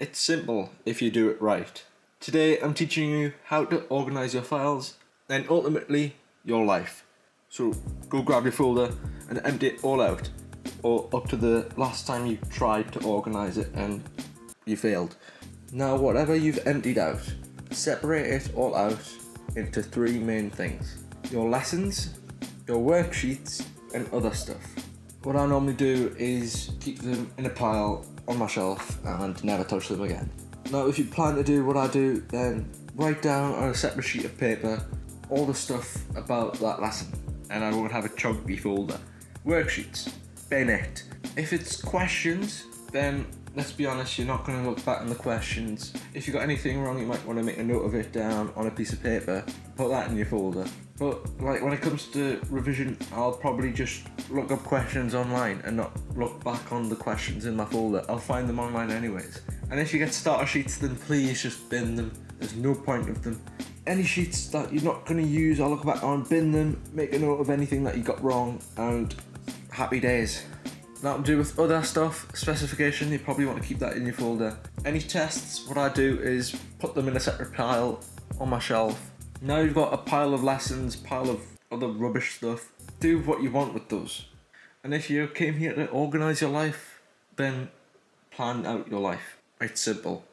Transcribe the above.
It's simple if you do it right. Today I'm teaching you how to organise your files and ultimately your life. So go grab your folder and empty it all out, or up to the last time you tried to organise it and you failed. Now whatever you've emptied out, separate it all out into three main things: your lessons, your worksheets and other stuff. What I normally do is keep them in a pile on my shelf and never touch them again. Now if you plan to do what I do, then write down on a separate sheet of paper all the stuff about that lesson, and I won't have a chunky folder. Worksheets, bin it. If it's questions, then let's be honest, you're not going to look back on the questions. If you got anything wrong, you might want to make a note of it down on a piece of paper, put that in your folder. But like when it comes to revision, I'll probably just look up questions online and not look back on the questions in my folder. I'll find them online anyways. And if you get starter sheets, then please just bin them. There's no point of them. Any sheets that you're not going to use, I'll look back on, bin them, make a note of anything that you got wrong, and happy days. That'll do with other stuff. Specification, you probably want to keep that in your folder. Any tests, what I do is put them in a separate pile on my shelf. Now you've got a pile of lessons, pile of other rubbish stuff. Do what you want with those. And if you came here to organise your life, then plan out your life. It's simple.